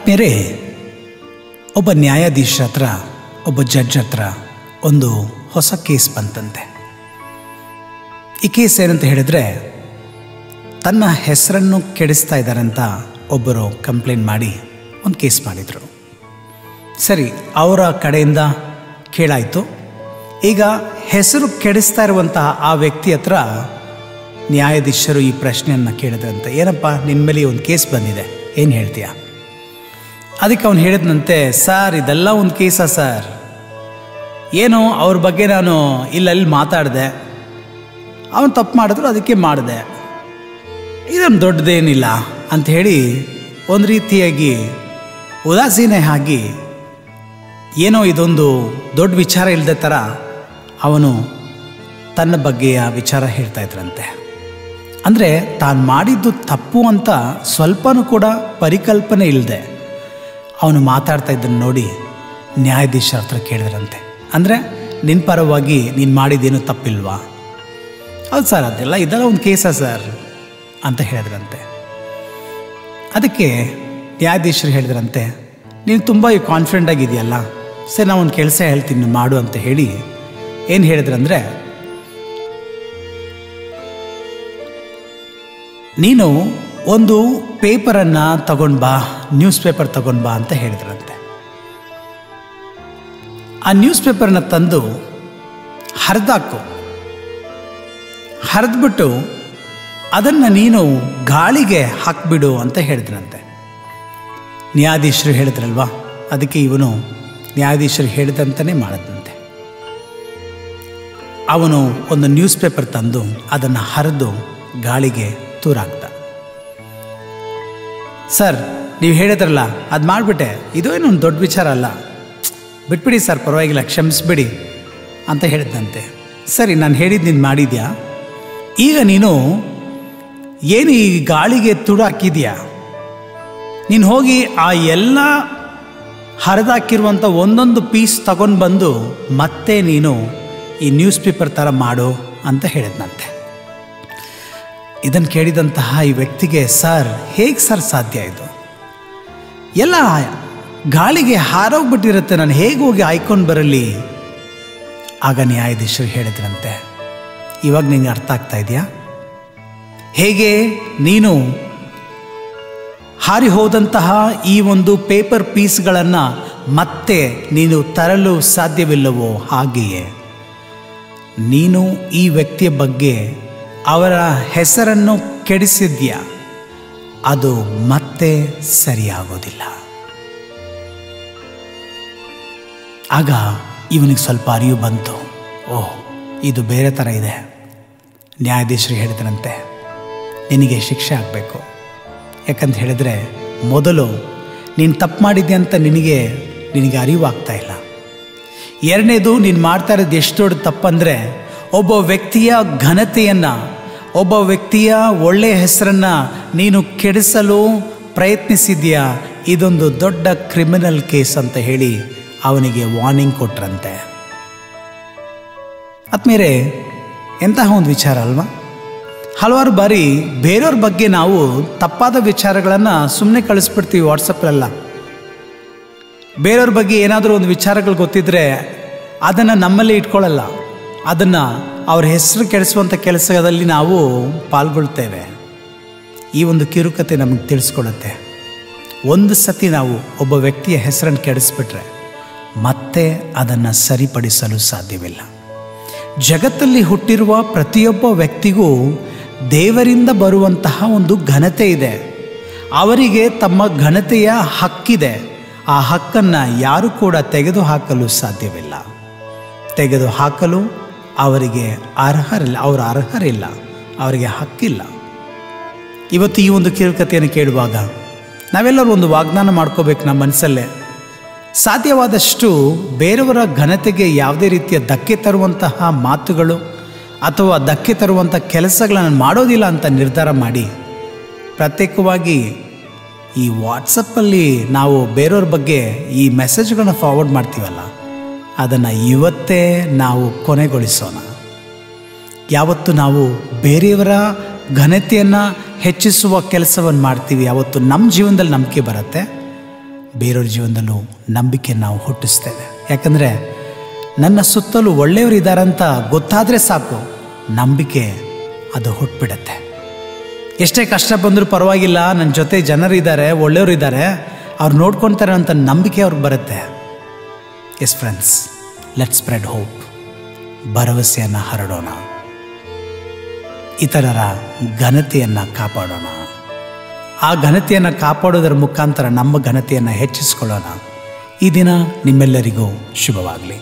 ಆತ್ಮೀಯರೇ, ಒಬ್ಬ ನ್ಯಾಯಾಧೀಶರ ಹತ್ರ ಒಬ್ಬ ಜಡ್ಜ್ ಹತ್ರ ಒಂದು ಹೊಸ ಕೇಸ್ ಬಂತಂತೆ. ಈ ಕೇಸ್ ಏನಂತ ಹೇಳಿದ್ರೆ, ತನ್ನ ಹೆಸರನ್ನು ಕೆಡಿಸ್ತಾ ಇದ್ದಾರಂತ ಒಬ್ಬರು ಕಂಪ್ಲೇಂಟ್ ಮಾಡಿ ಒಂದು ಕೇಸ್ ಮಾಡಿದರು. ಸರಿ, ಅವರ ಕಡೆಯಿಂದ ಕೇಳಾಯಿತು. ಈಗ ಹೆಸರು ಕೆಡಿಸ್ತಾ ಇರುವಂತಹ ಆ ವ್ಯಕ್ತಿ ಹತ್ರ ನ್ಯಾಯಾಧೀಶರು ಈ ಪ್ರಶ್ನೆಯನ್ನು ಕೇಳಿದ್ರಂತೆ, ಏನಪ್ಪ ನಿನ್ನ ಮೇಲೆ ಒಂದು ಕೇಸ್ ಬಂದಿದೆ, ಏನು ಹೇಳ್ತೀಯ? ಅದಕ್ಕೆ ಅವನು ಹೇಳಿದ್ನಂತೆ, ಸರ್ ಇದೆಲ್ಲ ಒಂದು ಕೇಸಾ ಸರ್, ಏನು ಅವ್ರ ಬಗ್ಗೆ ನಾನು ಇಲ್ಲಲ್ಲಿ ಮಾತಾಡಿದೆ, ಅವನು ತಪ್ಪು ಮಾಡಿದ್ರು ಅದಕ್ಕೆ ಮಾಡಿದೆ, ಇದೊಂದು ದೊಡ್ಡದೇನಿಲ್ಲ ಅಂತ ಹೇಳಿ ಒಂದು ರೀತಿಯಾಗಿ ಉದಾಸೀನ ಆಗಿ ಏನೋ ಇದೊಂದು ದೊಡ್ಡ ವಿಚಾರ ಇಲ್ಲದೆ ಥರ ಅವನು ತನ್ನ ಬಗ್ಗೆಯ ವಿಚಾರ ಹೇಳ್ತಾ ಇದ್ರಂತೆ. ಅಂದರೆ ತಾನು ಮಾಡಿದ್ದು ತಪ್ಪು ಅಂತ ಸ್ವಲ್ಪನೂ ಕೂಡ ಪರಿಕಲ್ಪನೆ ಇಲ್ಲದೆ ಅವನು ಮಾತಾಡ್ತಾ ಇದ್ದನ್ನು ನೋಡಿ ನ್ಯಾಯಾಧೀಶರ ಹತ್ರ ಕೇಳಿದ್ರಂತೆ, ಅಂದರೆ ನಿನ್ನ ಪರವಾಗಿ ನೀನು ಮಾಡಿದ್ದೇನು ತಪ್ಪಿಲ್ವಾ? ಹೌದು ಸರ್, ಇದೆಲ್ಲ ಒಂದು ಕೇಸಾ ಸರ್ ಅಂತ ಹೇಳಿದ್ರಂತೆ. ಅದಕ್ಕೆ ನ್ಯಾಯಾಧೀಶರು ಹೇಳಿದ್ರಂತೆ, ನೀನು ತುಂಬ ಕಾನ್ಫಿಡೆಂಟ್ ಆಗಿದೆಯಲ್ಲ, ಸರಿ ನಾನು ಒಂದು ಕೆಲಸ ಹೇಳ್ತೀನಿ ಮಾಡು ಅಂತ ಹೇಳಿ ಏನು ಹೇಳಿದ್ರಂದರೆ, ನೀನು ಒಂದು ಪೇಪರನ್ನು ತಗೊಂಡು ಬಾ, ನ್ಯೂಸ್ ಪೇಪರ್ ತಗೊಂಡು ಬಾ ಅಂತ ಹೇಳಿದ್ರಂತೆ. ಆ ನ್ಯೂಸ್ ಪೇಪರ್ನ ತಂದು ಹರಿದಾಕು, ಹರಿದ್ಬಿಟ್ಟು ಅದನ್ನು ನೀನು ಗಾಳಿಗೆ ಹಾಕಿಬಿಡು ಅಂತ ಹೇಳಿದ್ರಂತೆ. ನ್ಯಾಯಾಧೀಶರು ಹೇಳಿದ್ರಲ್ವಾ, ಅದಕ್ಕೆ ಇವನು ನ್ಯಾಯಾಧೀಶರು ಹೇಳಿದಂತಲೇ ಮಾಡಿದಂತೆ. ಅವನು ಒಂದು ನ್ಯೂಸ್ ಪೇಪರ್ ತಂದು ಅದನ್ನು ಹರಿದು ಗಾಳಿಗೆ ತೂರಾಕ್ತ. ಸರ್ ನೀವು ಹೇಳಿದ್ರಲ್ಲ ಅದು ಮಾಡಿಬಿಟ್ಟೆ, ಇದು ಏನೊಂದು ದೊಡ್ಡ ವಿಚಾರ ಅಲ್ಲ, ಬಿಟ್ಬಿಡಿ ಸರ್, ಪರವಾಗಿಲ್ಲ, ಕ್ಷಮಿಸ್ಬಿಡಿ ಅಂತ ಹೇಳಿದಂತೆ. ಸರಿ, ನಾನು ಹೇಳಿದ್ದು ನೀನು ಮಾಡಿದ್ಯಾ, ಈಗ ನೀನು ಏನು ಈ ಗಾಳಿಗೆ ತುಡಾಕಿದ್ಯಾ, ನೀನು ಹೋಗಿ ಆ ಎಲ್ಲ ಹರಿದಾಕಿರುವಂಥ ಒಂದೊಂದು ಪೀಸ್ ತಗೊಂಡು ಬಂದು ಮತ್ತೆ ನೀನು ಈ ನ್ಯೂಸ್ ಪೇಪರ್ ಥರ ಮಾಡು ಅಂತ ಹೇಳಿದ್ನಂತೆ. ಇದನ್ನು ಕೇಳಿದಂತಹ ಈ ವ್ಯಕ್ತಿಗೆ, ಸರ್ ಹೇಗೆ ಸರ್ ಸಾಧ್ಯ ಇದು, ಎಲ್ಲ ಗಾಳಿಗೆ ಹಾರೋಗ್ಬಿಟ್ಟಿರುತ್ತೆ, ನಾನು ಹೇಗೆ ಹೋಗಿ ಆಯ್ಕೊಂಡು ಬರಲಿ? ಆಗ ನ್ಯಾಯಾಧೀಶರು ಹೇಳಿದ್ರಂತೆ, ಇವಾಗ ನಿನಗೆ ಅರ್ಥ ಆಗ್ತಾ ಇದೆಯಾ, ಹೇಗೆ ನೀನು ಹಾರಿ ಹೋದಂತಹ ಈ ಒಂದು ಪೇಪರ್ ಪೀಸ್ಗಳನ್ನು ಮತ್ತೆ ನೀನು ತರಲು ಸಾಧ್ಯವಿಲ್ಲವೋ, ಹಾಗೆಯೇ ನೀನು ಈ ವ್ಯಕ್ತಿಯ ಬಗ್ಗೆ ಅವರ ಹೆಸರನ್ನು ಕೆಡಿಸಿದ್ಯಾ, ಅದು ಮತ್ತೆ ಸರಿಯಾಗೋದಿಲ್ಲ. ಆಗ ಇವನಿಗೆ ಸ್ವಲ್ಪ ಅರಿವು ಬಂತು, ಓಹ್ ಇದು ಬೇರೆ ಥರ ಇದೆ. ನ್ಯಾಯಾಧೀಶರು ಹೇಳಿದ್ರಂತೆ, ನಿನಗೆ ಶಿಕ್ಷೆ ಆಗಬೇಕು, ಯಾಕಂತ ಹೇಳಿದ್ರೆ ಮೊದಲು ನೀನು ತಪ್ಪು ಮಾಡಿದ್ದೆ ಅಂತ ನಿನಗೆ ಅರಿವು ಆಗ್ತಾ ಇಲ್ಲ. ಎರಡನೇದು, ನೀನು ಮಾಡ್ತಾ ಇರೋದು ಎಷ್ಟು ದೊಡ್ಡ ತಪ್ಪಂದರೆ, ಒಬ್ಬ ವ್ಯಕ್ತಿಯ ಘನತೆಯನ್ನು, ಒಬ್ಬ ವ್ಯಕ್ತಿಯ ಒಳ್ಳೆಯ ಹೆಸರನ್ನು ನೀನು ಕೆಡಿಸಲು ಪ್ರಯತ್ನಿಸಿದ್ಯಾ, ಇದೊಂದು ದೊಡ್ಡ ಕ್ರಿಮಿನಲ್ ಕೇಸ್ ಅಂತ ಹೇಳಿ ಅವನಿಗೆ ವಾರ್ನಿಂಗ್ ಕೊಟ್ರಂತೆ. ಆದ್ಮೇಲೆ ಎಂತಹ ಒಂದು ವಿಚಾರ ಅಲ್ವಾ? ಹಲವಾರು ಬಾರಿ ಬೇರೆಯವ್ರ ಬಗ್ಗೆ ನಾವು ತಪ್ಪಾದ ವಿಚಾರಗಳನ್ನು ಸುಮ್ಮನೆ ಕಳಿಸ್ಬಿಡ್ತೀವಿ ವಾಟ್ಸಪ್ಪಲ್ಲೆಲ್ಲ. ಬೇರೆಯವ್ರ ಬಗ್ಗೆ ಏನಾದರೂ ಒಂದು ವಿಚಾರಗಳು ಗೊತ್ತಿದ್ದರೆ ಅದನ್ನು ನಮ್ಮಲ್ಲಿ ಇಟ್ಕೊಳ್ಳಲ್ಲ, ಅದನ್ನು ಅವ್ರ ಹೆಸರು ಕೆಡಿಸುವಂಥ ಕೆಲಸದಲ್ಲಿ ನಾವು ಪಾಲ್ಗೊಳ್ತೇವೆ. ಈ ಒಂದು ಕಿರುಕತೆ ನಮಗೆ ತಿಳಿಸ್ಕೊಡುತ್ತೆ. ಒಂದು ಸತಿ ನಾವು ಒಬ್ಬ ವ್ಯಕ್ತಿಯ ಹೆಸರನ್ನು ಕೆಡಿಸ್ಬಿಟ್ರೆ ಮತ್ತೆ ಅದನ್ನು ಸರಿಪಡಿಸಲು ಸಾಧ್ಯವಿಲ್ಲ. ಜಗತ್ತಲ್ಲಿ ಹುಟ್ಟಿರುವ ಪ್ರತಿಯೊಬ್ಬ ವ್ಯಕ್ತಿಗೂ ದೇವರಿಂದ ಬರುವಂತಹ ಒಂದು ಘನತೆ ಇದೆ. ಅವರಿಗೆ ತಮ್ಮ ಘನತೆಯ ಹಕ್ಕಿದೆ. ಆ ಹಕ್ಕನ್ನು ಯಾರು ಕೂಡ ತೆಗೆದುಹಾಕಲು ಸಾಧ್ಯವಿಲ್ಲ. ತೆಗೆದುಹಾಕಲು ಅವರಿಗೆ ಅರ್ಹರಿಲ್ಲ, ಅವರಿಗೆ ಹಕ್ಕಿಲ್ಲ. ಇವತ್ತು ಈ ಒಂದು ಕಿರುಕತೆಯನ್ನು ಕೇಳುವಾಗ ನಾವೆಲ್ಲರೂ ಒಂದು ವಾಗ್ದಾನ ಮಾಡ್ಕೋಬೇಕು ನಮ್ಮ ಮನಸ್ಸಲ್ಲೇ, ಸಾಧ್ಯವಾದಷ್ಟು ಬೇರೆಯವರ ಘನತೆಗೆ ಯಾವುದೇ ರೀತಿಯ ಧಕ್ಕೆ ತರುವಂತಹ ಮಾತುಗಳು ಅಥವಾ ಧಕ್ಕೆ ತರುವಂಥ ಕೆಲಸಗಳನ್ನು ಮಾಡೋದಿಲ್ಲ ಅಂತ ನಿರ್ಧಾರ ಮಾಡಿ, ಪ್ರತ್ಯೇಕವಾಗಿ ಈ ವಾಟ್ಸಪ್ಪಲ್ಲಿ ನಾವು ಬೇರೆಯವ್ರ ಬಗ್ಗೆ ಈ ಮೆಸೇಜ್ಗಳನ್ನ ಫಾರ್ವರ್ಡ್ ಮಾಡ್ತೀವಲ್ಲ, ಅದನ್ನು ಇವತ್ತೇ ನಾವು ಕೊನೆಗೊಳಿಸೋಣ. ಯಾವತ್ತು ನಾವು ಬೇರೆಯವರ ಘನತೆಯನ್ನು ಹೆಚ್ಚಿಸುವ ಕೆಲಸವನ್ನು ಮಾಡ್ತೀವಿ, ಯಾವತ್ತು ನಮ್ಮ ಜೀವನದಲ್ಲಿ ನಂಬಿಕೆ ಬರುತ್ತೆ, ಬೇರೆಯವ್ರ ಜೀವನದಲ್ಲೂ ನಂಬಿಕೆ ನಾವು ಹುಟ್ಟಿಸ್ತೇವೆ. ಯಾಕಂದರೆ ನನ್ನ ಸುತ್ತಲೂ ಒಳ್ಳೆಯವರಿದ್ದಾರಂತ ಗೊತ್ತಾದರೆ ಸಾಕು, ನಂಬಿಕೆ ಅದು ಹುಟ್ಬಿಡತ್ತೆ. ಎಷ್ಟೇ ಕಷ್ಟ ಬಂದರೂ ಪರವಾಗಿಲ್ಲ, ನನ್ನ ಜೊತೆ ಜನರಿದ್ದಾರೆ, ಒಳ್ಳೆಯವರಿದ್ದಾರೆ, ಅವ್ರು ನೋಡ್ಕೊತಾರೆ ಅಂತ ನಂಬಿಕೆ ಅವ್ರಿಗೆ ಬರುತ್ತೆ. S friends, let's spread hope. ಭರವಸೆಯನ್ನು ಹರಡೋಣ, ಇತರರ ಘನತೆಯನ್ನು ಕಾಪಾಡೋಣ. ಆ ಘನತೆಯನ್ನು ಕಾಪಾಡೋದರ ಮುಖಾಂತರ ನಮ್ಮ ಘನತೆಯನ್ನು ಹೆಚ್ಚಿಸ್ಕೊಳ್ಳೋಣ. ಈ ದಿನ ನಿಮ್ಮೆಲ್ಲರಿಗೂ ಶುಭವಾಗಲಿ.